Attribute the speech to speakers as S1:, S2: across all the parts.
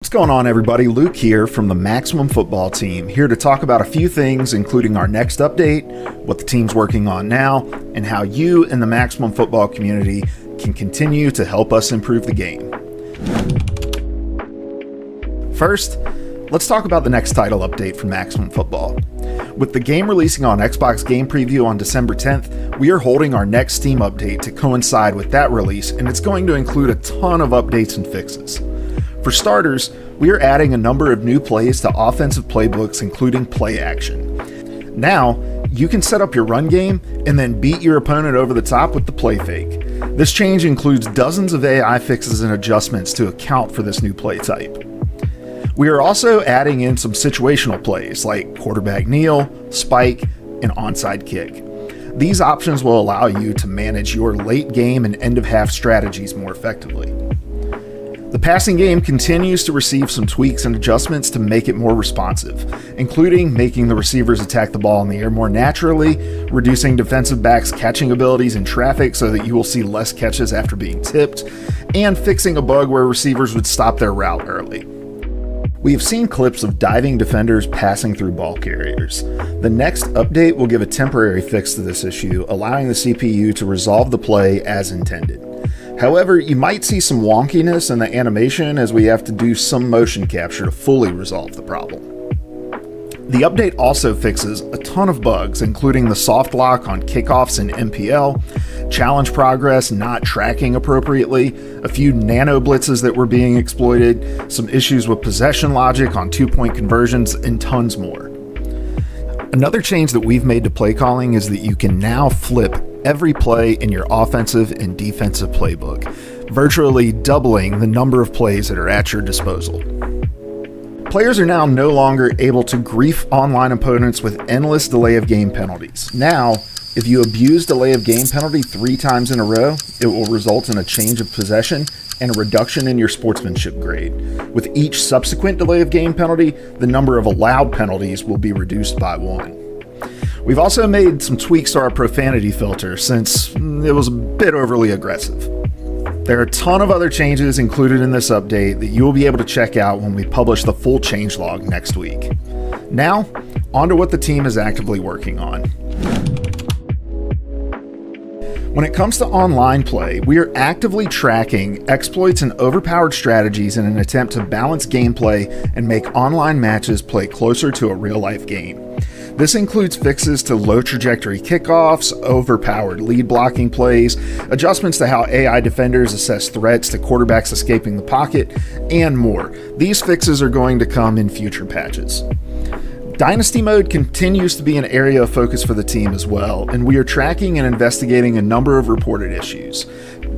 S1: What's going on, everybody? Luke here from the Maximum Football team, here to talk about a few things, including our next update, what the team's working on now, and how you and the Maximum Football community can continue to help us improve the game. First, let's talk about the next title update from Maximum Football. With the game releasing on Xbox Game Preview on December 10th, we are holding our next Steam update to coincide with that release, and it's going to include a ton of updates and fixes. For starters, we are adding a number of new plays to offensive playbooks, including play action. Now, you can set up your run game and then beat your opponent over the top with the play fake. This change includes dozens of AI fixes and adjustments to account for this new play type. We are also adding in some situational plays like quarterback kneel, spike, and onside kick. These options will allow you to manage your late game and end of half strategies more effectively. The passing game continues to receive some tweaks and adjustments to make it more responsive, including making the receivers attack the ball in the air more naturally, reducing defensive backs' catching abilities in traffic so that you will see less catches after being tipped, and fixing a bug where receivers would stop their route early. We have seen clips of diving defenders passing through ball carriers. The next update will give a temporary fix to this issue, allowing the CPU to resolve the play as intended. However, you might see some wonkiness in the animation as we have to do some motion capture to fully resolve the problem. The update also fixes a ton of bugs, including the soft lock on kickoffs in MPL, challenge progress not tracking appropriately, a few nano blitzes that were being exploited, some issues with possession logic on 2-point conversions, and tons more. Another change that we've made to play calling is that you can now flip every play in your offensive and defensive playbook, virtually doubling the number of plays that are at your disposal. Players are now no longer able to grief online opponents with endless delay of game penalties. Now, if you abuse delay of game penalty 3 times in a row, it will result in a change of possession and a reduction in your sportsmanship grade. With each subsequent delay of game penalty, the number of allowed penalties will be reduced by 1. We've also made some tweaks to our profanity filter since it was a bit overly aggressive. There are a ton of other changes included in this update that you will be able to check out when we publish the full changelog next week. Now, on to what the team is actively working on. When it comes to online play, we are actively tracking exploits and overpowered strategies in an attempt to balance gameplay and make online matches play closer to a real-life game. This includes fixes to low trajectory kickoffs, overpowered lead blocking plays, adjustments to how AI defenders assess threats to quarterbacks escaping the pocket, and more. These fixes are going to come in future patches. Dynasty mode continues to be an area of focus for the team as well, and we are tracking and investigating a number of reported issues.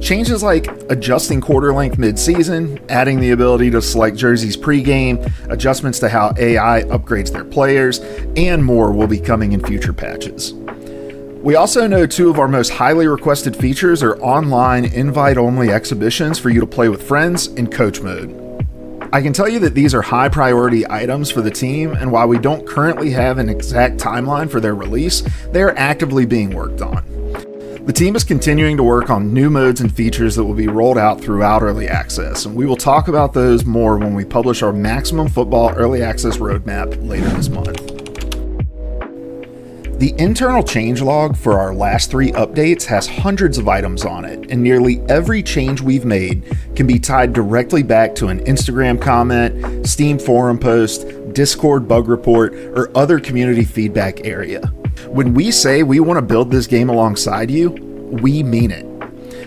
S1: Changes like adjusting quarter length mid-season, adding the ability to select jerseys pre-game, adjustments to how AI upgrades their players, and more will be coming in future patches. We also know 2 of our most highly requested features are online invite-only exhibitions for you to play with friends in coach mode. I can tell you that these are high priority items for the team, and while we don't currently have an exact timeline for their release, they are actively being worked on. The team is continuing to work on new modes and features that will be rolled out throughout early access, and we will talk about those more when we publish our Maximum Football Early Access Roadmap later this month. The internal changelog for our last 3 updates has hundreds of items on it, and nearly every change we've made can be tied directly back to an Instagram comment, Steam forum post, Discord bug report, or other community feedback area. When we say we want to build this game alongside you, we mean it.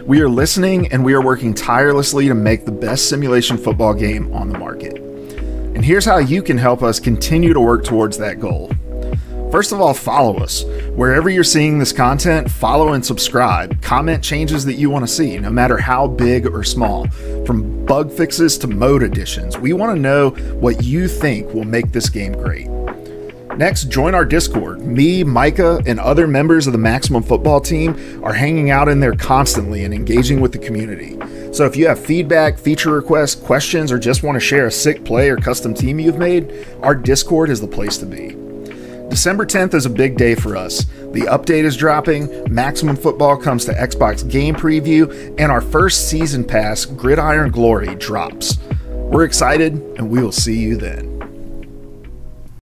S1: We are listening, and we are working tirelessly to make the best simulation football game on the market. And here's how you can help us continue to work towards that goal. First of all, follow us. Wherever you're seeing this content, follow and subscribe. Comment changes that you want to see, no matter how big or small. From bug fixes to mode additions, we want to know what you think will make this game great. Next, join our Discord. Me, Micah, and other members of the Maximum Football team are hanging out in there constantly and engaging with the community. So if you have feedback, feature requests, questions, or just want to share a sick play or custom team you've made, our Discord is the place to be. December 10th is a big day for us. The update is dropping, Maximum Football comes to Xbox Game Preview, and our first season pass, Gridiron Glory, drops. We're excited, and we will see you then.